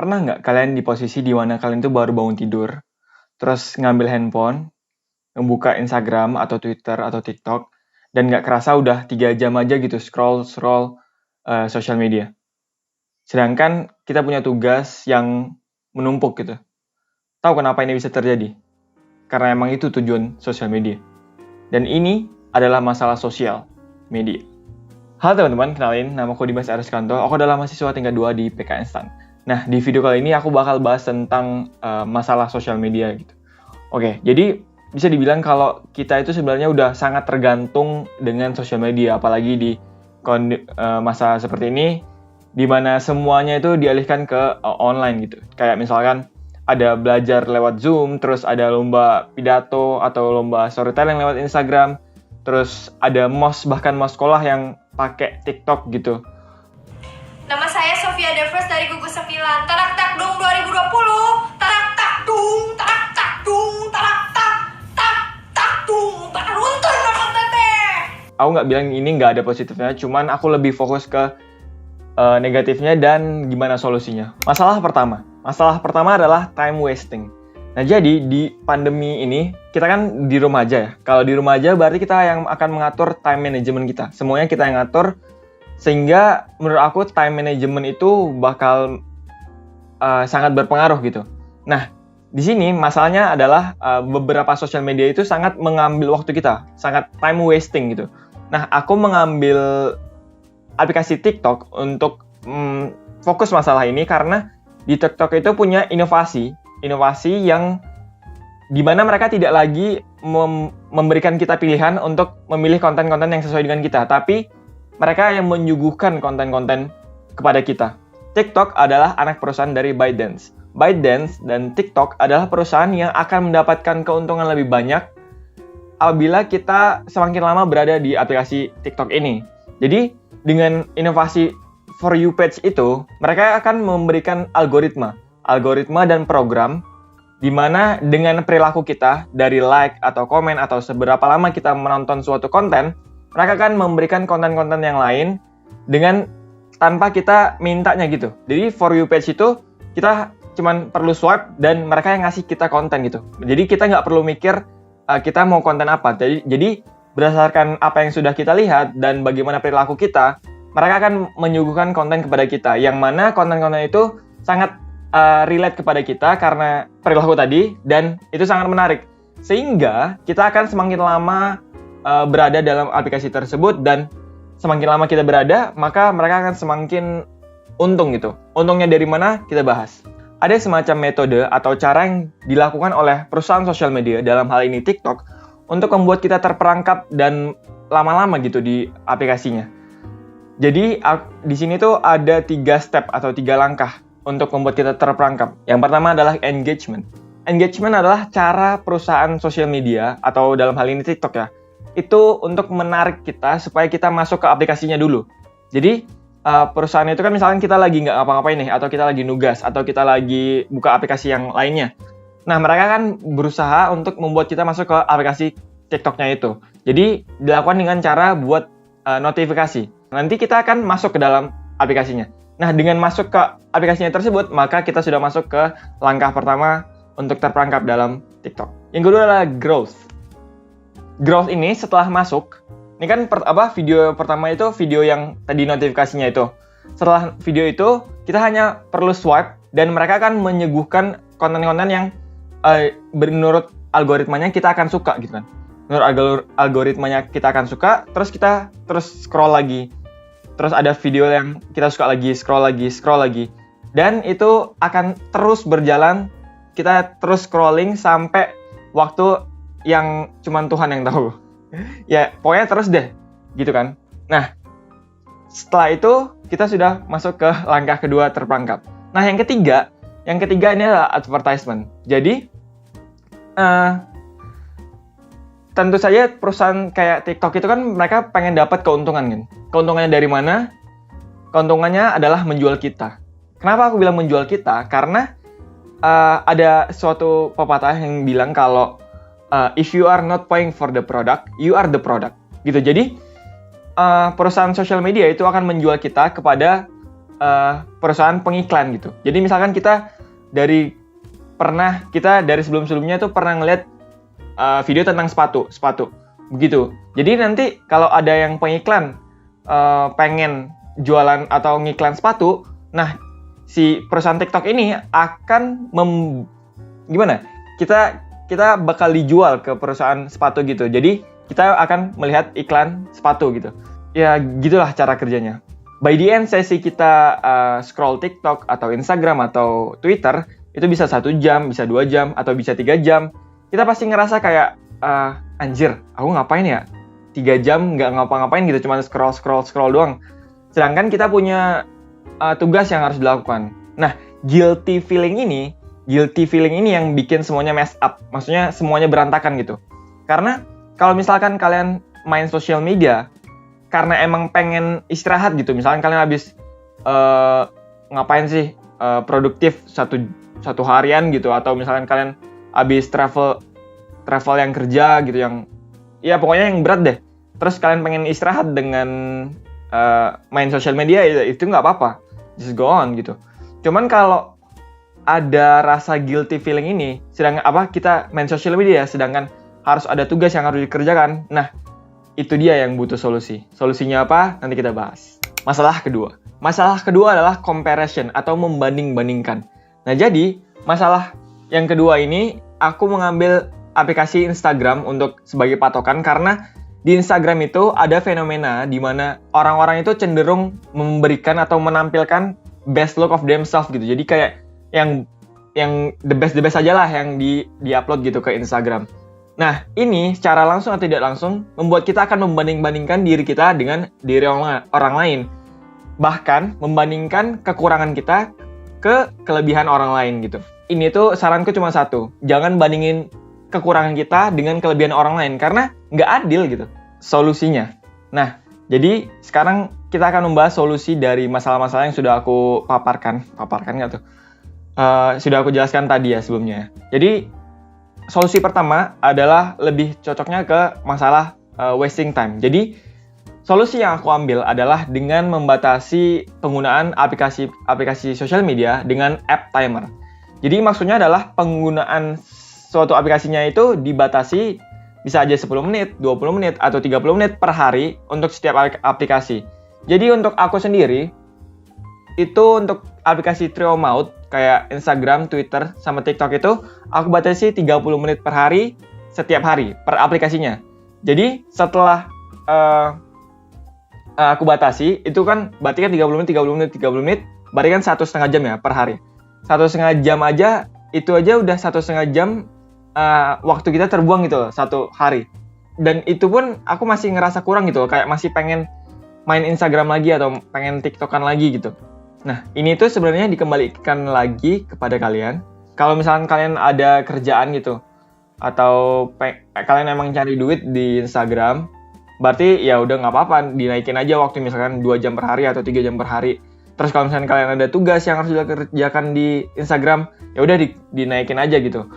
Pernah nggak kalian di posisi di mana kalian tuh baru bangun tidur, terus ngambil handphone, ngebuka Instagram atau Twitter atau TikTok, dan nggak kerasa udah 3 jam aja gitu scroll sosial media. Sedangkan kita punya tugas yang menumpuk gitu. Tahu kenapa ini bisa terjadi? Karena emang itu tujuan sosial media. Dan ini adalah masalah sosial media. Halo teman-teman, kenalin, nama aku Dimas Ariskanto. Aku adalah mahasiswa tingkat 2 di PK Instan. Nah, di video kali ini aku bakal bahas tentang masalah sosial media gitu. Oke, jadi bisa dibilang kalau kita itu sebenarnya udah sangat tergantung dengan sosial media, apalagi di masa seperti ini, di mana semuanya itu dialihkan ke online gitu. Kayak misalkan ada belajar lewat Zoom, terus ada lomba pidato atau lomba storytelling lewat Instagram, terus ada bahkan mos sekolah yang pakai TikTok gitu. Nama saya Sofia Devers dari Gugus 9. Tarak tak dung 2020. Tarak tak dung, tarak tak dung, tarak tak dung. Taruntun nama teteh. Aku nggak bilang ini nggak ada positifnya, cuman aku lebih fokus ke negatifnya dan gimana solusinya. Masalah pertama adalah time wasting. Nah, jadi di pandemi ini kita kan di rumah aja ya. Kalau di rumah aja berarti kita yang akan mengatur time management kita. Semuanya kita yang ngatur, sehingga menurut aku time management itu bakal sangat berpengaruh gitu. Nah, di sini masalahnya adalah beberapa sosial media itu sangat mengambil waktu kita, sangat time wasting gitu. Nah, aku mengambil aplikasi TikTok untuk fokus masalah ini karena di TikTok itu punya inovasi yang dimana mereka tidak lagi memberikan kita pilihan untuk memilih konten-konten yang sesuai dengan kita, tapi mereka yang menyuguhkan konten-konten kepada kita. TikTok adalah anak perusahaan dari ByteDance. ByteDance dan TikTok adalah perusahaan yang akan mendapatkan keuntungan lebih banyak apabila kita semakin lama berada di aplikasi TikTok ini. Jadi, dengan inovasi For You page itu, mereka akan memberikan algoritma dan program di mana dengan perilaku kita dari like atau komen atau seberapa lama kita menonton suatu konten, mereka akan memberikan konten-konten yang lain dengan tanpa kita mintanya gitu. Jadi For You page itu kita cuman perlu swipe dan mereka yang ngasih kita konten gitu. Jadi kita nggak perlu mikir kita mau konten apa. Jadi berdasarkan apa yang sudah kita lihat dan bagaimana perilaku kita, mereka akan menyuguhkan konten kepada kita, yang mana konten-konten itu sangat relate kepada kita karena perilaku tadi, dan itu sangat menarik. Sehingga kita akan semakin lama berada dalam aplikasi tersebut, dan semakin lama kita berada, maka mereka akan semakin untung gitu. Untungnya dari mana? Kita bahas. Ada semacam metode atau cara yang dilakukan oleh perusahaan sosial media, dalam hal ini TikTok, untuk membuat kita terperangkap dan lama-lama gitu di aplikasinya. Jadi di sini tuh ada 3 step atau 3 langkah untuk membuat kita terperangkap. Yang pertama adalah engagement. Engagement adalah cara perusahaan sosial media atau dalam hal ini TikTok ya, itu untuk menarik kita supaya kita masuk ke aplikasinya dulu. Jadi perusahaan itu kan misalkan kita lagi nggak ngapa-ngapain nih, atau kita lagi nugas, atau kita lagi buka aplikasi yang lainnya. Nah, mereka kan berusaha untuk membuat kita masuk ke aplikasi TikTok-nya itu. Jadi, dilakukan dengan cara buat notifikasi. Nanti kita akan masuk ke dalam aplikasinya. Nah, dengan masuk ke aplikasinya tersebut, maka kita sudah masuk ke langkah pertama untuk terperangkap dalam TikTok. Yang kedua adalah growth. Growth ini setelah masuk, ini kan video pertama itu video yang tadi notifikasinya itu. Setelah video itu, kita hanya perlu swipe dan mereka akan menyuguhkan konten-konten yang menurut algoritmanya kita akan suka gitu kan. Menurut algoritmanya kita akan suka, terus kita scroll lagi. Terus ada video yang kita suka lagi, scroll lagi. Dan itu akan terus berjalan, kita terus scrolling sampai waktu yang cuman Tuhan yang tahu. Ya, pokoknya terus deh, gitu kan. Nah, setelah itu kita sudah masuk ke langkah kedua terperangkap. Nah, yang ketiga ini adalah advertisement. Jadi, tentu saja perusahaan kayak TikTok itu kan mereka pengen dapat keuntungan kan. Keuntungannya dari mana? Keuntungannya adalah menjual kita. Kenapa aku bilang menjual kita? Karena ada suatu pepatah yang bilang kalau if you are not paying for the product, you are the product. Gitu. Jadi perusahaan sosial media itu akan menjual kita kepada perusahaan pengiklan gitu. Jadi misalkan kita dari sebelum-sebelumnya tuh pernah ngeliat video tentang sepatu begitu. Jadi nanti kalau ada yang pengiklan pengen jualan atau ngiklan sepatu, nah si perusahaan TikTok ini akan kita bakal dijual ke perusahaan sepatu gitu. Jadi kita akan melihat iklan sepatu gitu. Ya gitulah cara kerjanya. By the end sesi kita scroll TikTok atau Instagram atau Twitter, itu bisa 1 jam, bisa 2 jam, atau bisa 3 jam. Kita pasti ngerasa kayak, anjir, aku ngapain ya? 3 jam nggak ngapa-ngapain gitu, cuma scroll doang. Sedangkan kita punya tugas yang harus dilakukan. Nah, guilty feeling ini yang bikin semuanya mess up. Maksudnya semuanya berantakan gitu. Karena kalau misalkan kalian main social media, karena emang pengen istirahat gitu. Misalkan kalian habis ngapain sih produktif satu harian gitu. Atau misalkan kalian habis travel yang kerja gitu, yang ya pokoknya yang berat deh. Terus kalian pengen istirahat dengan main social media, itu nggak apa-apa. Just go on gitu. Cuman kalau ada rasa guilty feeling ini, sedangkan kita main social media, sedangkan harus ada tugas yang harus dikerjakan. Nah, itu dia yang butuh solusi. Solusinya apa? Nanti kita bahas. Masalah kedua adalah comparison atau membanding-bandingkan. Nah, jadi masalah yang kedua ini aku mengambil aplikasi Instagram untuk sebagai patokan, karena di Instagram itu ada fenomena di mana orang-orang itu cenderung memberikan atau menampilkan best look of themselves gitu. Jadi kayak yang the best aja lah yang di-upload gitu ke Instagram. Nah, ini secara langsung atau tidak langsung membuat kita akan membanding-bandingkan diri kita dengan diri orang lain. Bahkan membandingkan kekurangan kita ke kelebihan orang lain gitu. Ini tuh saranku cuma satu, jangan bandingin kekurangan kita dengan kelebihan orang lain, karena nggak adil gitu solusinya. Nah, jadi sekarang kita akan membahas solusi dari masalah-masalah yang sudah aku paparkan nggak tuh? Sudah aku jelaskan tadi ya sebelumnya. Jadi solusi pertama adalah lebih cocoknya ke masalah wasting time. Jadi solusi yang aku ambil adalah dengan membatasi penggunaan aplikasi sosial media dengan app timer. Jadi maksudnya adalah penggunaan suatu aplikasinya itu dibatasi, bisa aja 10 menit, 20 menit, atau 30 menit per hari untuk setiap aplikasi. Jadi untuk aku sendiri, itu untuk aplikasi trio maut, kayak Instagram, Twitter, sama TikTok itu, aku batasi 30 menit per hari, setiap hari, per aplikasinya. Jadi setelah aku batasi, itu kan berarti kan 30 menit, berarti kan 1,5 jam ya per hari. 1,5 jam aja, itu aja udah 1,5 jam waktu kita terbuang gitu loh, satu hari. Dan itu pun aku masih ngerasa kurang gitu loh, kayak masih pengen main Instagram lagi atau pengen TikTokan lagi gitu. Nah, ini tuh sebenarnya dikembalikan lagi kepada kalian. Kalau misalkan kalian ada kerjaan gitu, atau kalian emang cari duit di Instagram, berarti ya udah nggak apa-apa, dinaikin aja waktu misalkan 2 jam per hari atau 3 jam per hari. Terus kalau misalkan kalian ada tugas yang harus dikerjakan di Instagram, ya udah dinaikin aja gitu.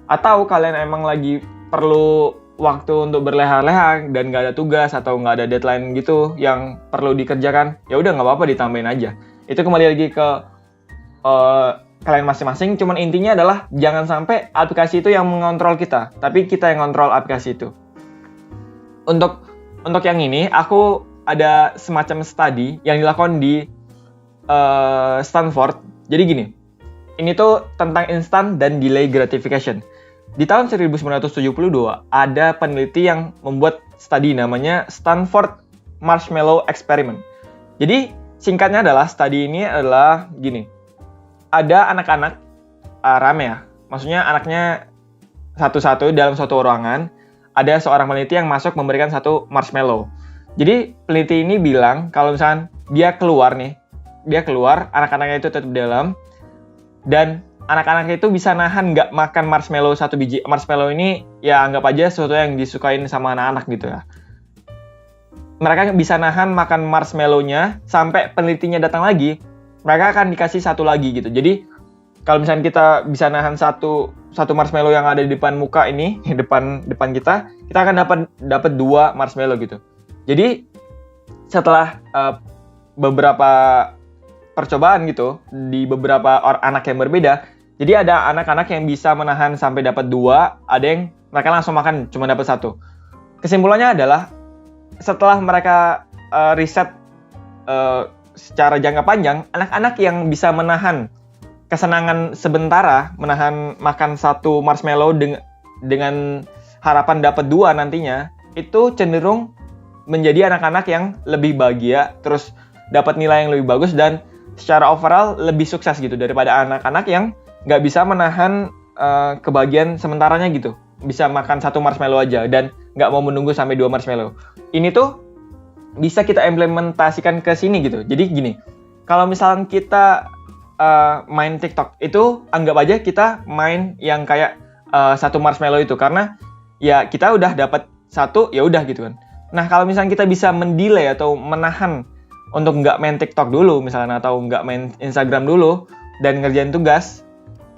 Atau kalian emang lagi perlu waktu untuk berleha-leha dan nggak ada tugas atau nggak ada deadline gitu yang perlu dikerjakan, ya udah nggak apa-apa, ditambahin aja. Itu kembali lagi ke kalian masing-masing. Cuman intinya adalah jangan sampai aplikasi itu yang mengontrol kita, tapi kita yang ngontrol aplikasi itu. Untuk yang ini, aku ada semacam study yang dilakukan di Stanford. Jadi gini, ini tuh tentang instant dan delay gratification. Di tahun 1972, ada peneliti yang membuat studi namanya Stanford Marshmallow Experiment. Jadi, singkatnya adalah studi ini adalah gini. Ada anak-anak, rame ya, maksudnya anaknya satu-satu dalam suatu ruangan, ada seorang peneliti yang masuk memberikan satu marshmallow. Jadi, peneliti ini bilang, kalau misalkan dia keluar, anak-anaknya itu tetap di dalam, dan anak-anak itu bisa nahan nggak makan marshmallow satu biji. Marshmallow ini ya anggap aja sesuatu yang disukain sama anak-anak gitu ya. Mereka bisa nahan makan marshmallow-nya sampai penelitinya datang lagi, mereka akan dikasih satu lagi gitu. Jadi kalau misalnya kita bisa nahan satu marshmallow yang ada di depan muka ini, depan kita akan dapat 2 marshmallow gitu. Jadi setelah beberapa percobaan gitu di beberapa anak yang berbeda. Jadi ada anak-anak yang bisa menahan sampai dapat 2, ada yang mereka langsung makan cuma dapat 1. Kesimpulannya adalah setelah mereka riset secara jangka panjang, anak-anak yang bisa menahan kesenangan sementara, menahan makan 1 marshmallow dengan harapan dapat 2 nantinya, itu cenderung menjadi anak-anak yang lebih bahagia, terus dapat nilai yang lebih bagus, dan secara overall lebih sukses gitu daripada anak-anak yang nggak bisa menahan kebahagiaan sementaranya gitu. Bisa makan 1 marshmallow aja dan nggak mau menunggu sampai 2 marshmallow. Ini tuh bisa kita implementasikan ke sini gitu. Jadi gini, kalau misalnya kita main TikTok, itu anggap aja kita main yang kayak 1 marshmallow itu, karena ya kita udah dapat 1, ya udah gitu kan. Nah, kalau misalnya kita bisa mendelay atau menahan untuk nggak main TikTok dulu misalnya, atau nggak main Instagram dulu dan ngerjain tugas,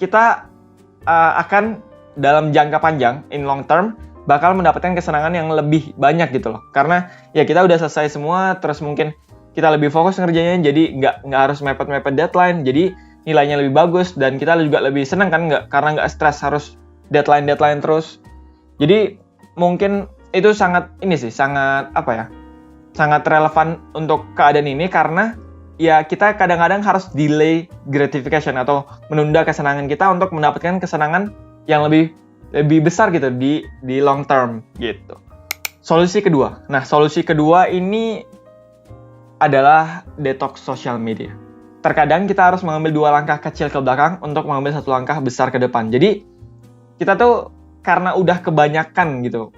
kita akan dalam jangka panjang, in long term, bakal mendapatkan kesenangan yang lebih banyak gitu loh. Karena ya kita udah selesai semua, terus mungkin kita lebih fokus ngerjainnya, jadi nggak harus mepet-mepet deadline, jadi nilainya lebih bagus, dan kita juga lebih senang kan, karena nggak stres harus deadline terus. Jadi mungkin itu sangat relevan untuk keadaan ini, karena ya kita kadang-kadang harus delay gratification atau menunda kesenangan kita untuk mendapatkan kesenangan yang lebih besar gitu di long term gitu. Solusi kedua. Nah, solusi kedua ini adalah detox social media. Terkadang kita harus mengambil 2 langkah kecil ke belakang untuk mengambil 1 langkah besar ke depan. Jadi kita tuh karena udah kebanyakan gitu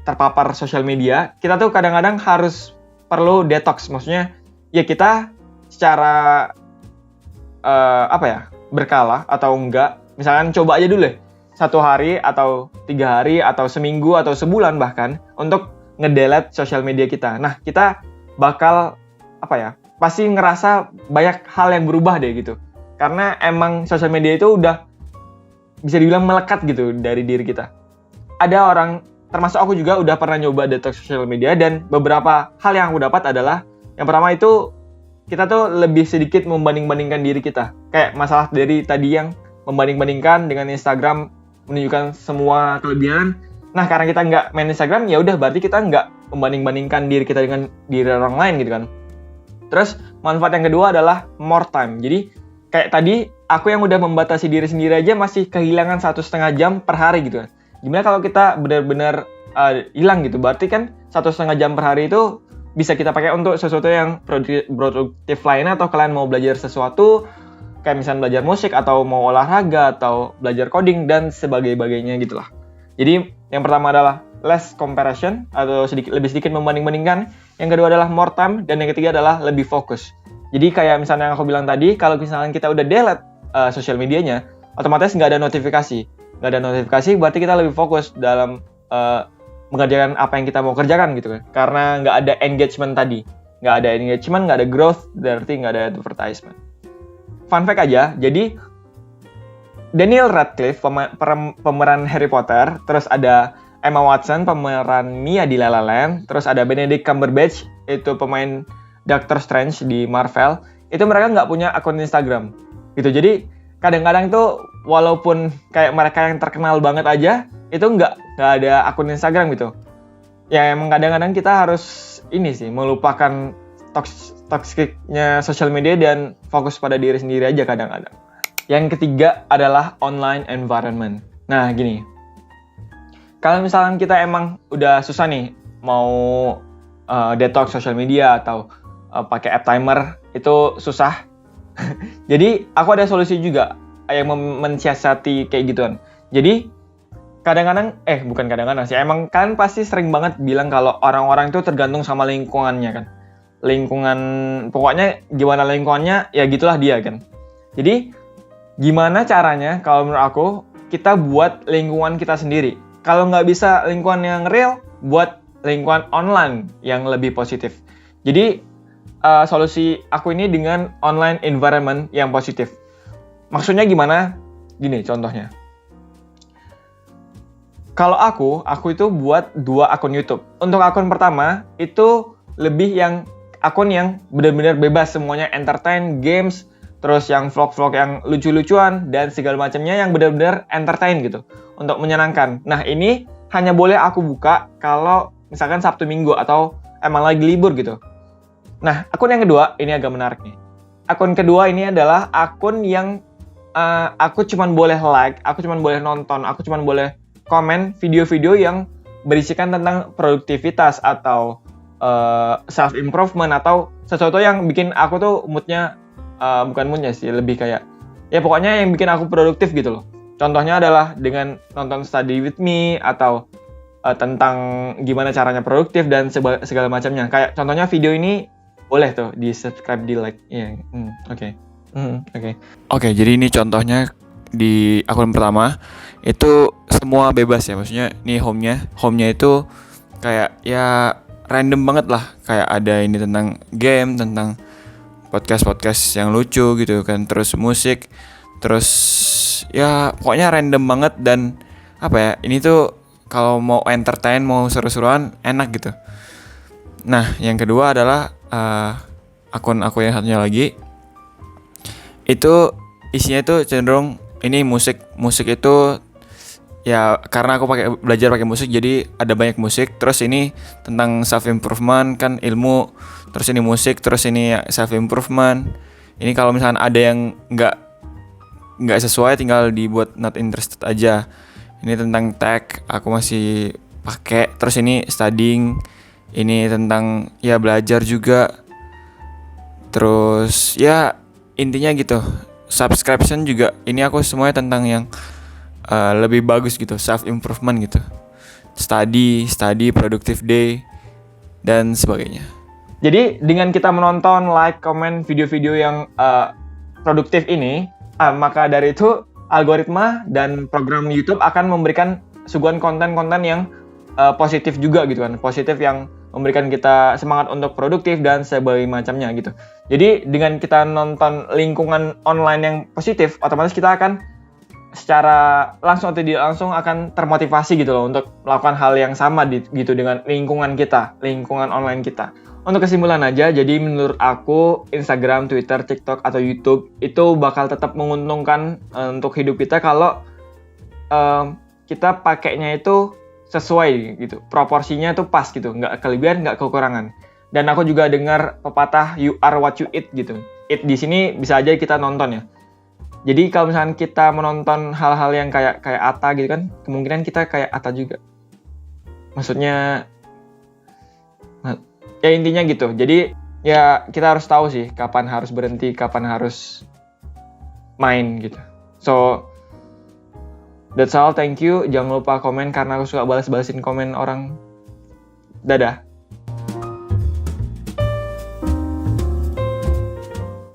terpapar sosial media, kita tuh kadang-kadang harus perlu detox. Maksudnya ya kita secara berkala atau enggak, misalkan coba aja dulu deh 1 hari atau 3 hari atau seminggu atau sebulan bahkan untuk ngedelete sosial media kita. Nah, kita bakal pasti ngerasa banyak hal yang berubah deh gitu, karena emang sosial media itu udah bisa dibilang melekat gitu dari diri kita. Ada orang, termasuk aku juga, udah pernah nyoba detox sosial media, dan beberapa hal yang aku dapat adalah, yang pertama itu kita tuh lebih sedikit membanding-bandingkan diri kita. Kayak masalah dari tadi yang membanding-bandingkan dengan Instagram, menunjukkan semua kelebihan. Nah, karena kita nggak main Instagram, ya udah berarti kita nggak membanding-bandingkan diri kita dengan diri orang lain gitu kan. Terus manfaat yang kedua adalah more time. Jadi kayak tadi aku yang udah membatasi diri sendiri aja masih kehilangan 1,5 jam per hari gitu kan. Gimana kalau kita benar-benar hilang gitu? Berarti kan 1,5 jam per hari itu bisa kita pakai untuk sesuatu yang produktif lainnya, atau kalian mau belajar sesuatu kayak misalnya belajar musik, atau mau olahraga, atau belajar coding dan sebagainya gitulah. Jadi yang pertama adalah less comparison atau lebih sedikit membanding-bandingkan. Yang kedua adalah more time, dan yang ketiga adalah lebih fokus. Jadi kayak misalnya yang aku bilang tadi, kalau misalnya kita udah delete sosial medianya, otomatis nggak ada notifikasi. Nggak ada notifikasi berarti kita lebih fokus dalam mengerjakan apa yang kita mau kerjakan gitu kan. Karena nggak ada engagement tadi. Nggak ada engagement, nggak ada growth, berarti nggak ada advertisement. Fun fact aja, jadi Daniel Radcliffe, pemeran Harry Potter, terus ada Emma Watson, pemeran Mia di La La Land, terus ada Benedict Cumberbatch, itu pemain Doctor Strange di Marvel, itu mereka nggak punya akun Instagram gitu. Jadi kadang-kadang tuh walaupun kayak mereka yang terkenal banget aja, itu nggak ada akun Instagram gitu. Ya emang kadang-kadang kita harus melupakan toksiknya sosial media dan fokus pada diri sendiri aja kadang-kadang. Yang ketiga adalah online environment. Nah gini, kalau misalnya kita emang udah susah nih mau detox sosial media atau pakai app timer, itu susah. Jadi aku ada solusi juga yang mensiasati kayak gituan. Jadi kadang-kadang, bukan kadang-kadang sih, emang kan pasti sering banget bilang kalau orang-orang itu tergantung sama lingkungannya kan. Pokoknya gimana lingkungannya, ya gitulah dia kan. Jadi gimana caranya kalau menurut aku, kita buat lingkungan kita sendiri. Kalau nggak bisa lingkungan yang real, buat lingkungan online yang lebih positif. Jadi solusi aku ini dengan online environment yang positif. Maksudnya gimana? Gini contohnya. Kalau aku itu buat 2 akun YouTube. Untuk akun pertama itu lebih yang akun yang benar-benar bebas semuanya, entertain, games, terus yang vlog-vlog yang lucu-lucuan dan segala macamnya yang benar-benar entertain gitu, untuk menyenangkan. Nah, ini hanya boleh aku buka kalau misalkan Sabtu Minggu atau emang lagi libur gitu. Nah, akun yang kedua ini agak menarik nih. Akun kedua ini adalah akun yang aku cuman boleh like, aku cuman boleh nonton, aku cuman boleh komen video-video yang berisikan tentang produktivitas atau self improvement atau sesuatu yang bikin aku tuh moodnya bukan moodnya sih, lebih kayak ya pokoknya yang bikin aku produktif gitu loh. Contohnya adalah dengan nonton Study With Me atau tentang gimana caranya produktif dan segala macamnya. Kayak contohnya video ini boleh tuh di subscribe, di like. Iya, Oke, jadi ini contohnya di akun pertama itu semua bebas ya, maksudnya ini home-nya itu kayak ya random banget lah, kayak ada ini tentang game, tentang podcast yang lucu gitu kan, terus musik, terus ya pokoknya random banget. Dan apa ya, ini tuh kalau mau entertain, mau seru-seruan enak gitu. Nah, yang kedua adalah akun aku yang satunya lagi itu isinya tuh cenderung ini musik itu ya, karena aku belajar pakai musik jadi ada banyak musik. Terus ini tentang self improvement kan, ilmu, terus ini musik, terus ini self improvement. Ini kalau misalkan ada yang nggak sesuai tinggal dibuat not interested aja. Ini tentang tech aku masih pakai. Terus ini studying, ini tentang ya belajar juga. Terus ya intinya gitu. Subscription juga ini aku semuanya tentang yang lebih bagus gitu, self improvement gitu, study, productive day dan sebagainya. Jadi dengan kita menonton, like, komen video-video yang produktif ini, maka dari itu algoritma dan program YouTube akan memberikan suguhan konten-konten yang positif juga gitu kan, positif yang memberikan kita semangat untuk produktif dan sebagainya macamnya gitu. Jadi dengan kita nonton lingkungan online yang positif, otomatis kita akan secara langsung atau tidak langsung akan termotivasi gitu loh untuk melakukan hal yang sama gitu dengan lingkungan online kita. Untuk kesimpulan aja, jadi menurut aku Instagram, Twitter, TikTok atau YouTube itu bakal tetap menguntungkan untuk hidup kita kalau kita pakainya itu sesuai gitu, proporsinya tuh pas gitu, nggak kelebihan, nggak kekurangan. Dan aku juga dengar pepatah you are what you eat gitu. Eat di sini bisa aja kita nonton ya. Jadi kalau misalkan kita menonton hal-hal yang kayak Atta gitu kan, kemungkinan kita kayak Atta juga. Maksudnya, ya intinya gitu. Jadi ya kita harus tahu sih kapan harus berhenti, kapan harus main gitu. So, that's all, thank you. Jangan lupa komen karena aku suka balas-balasin komen orang. Dadah.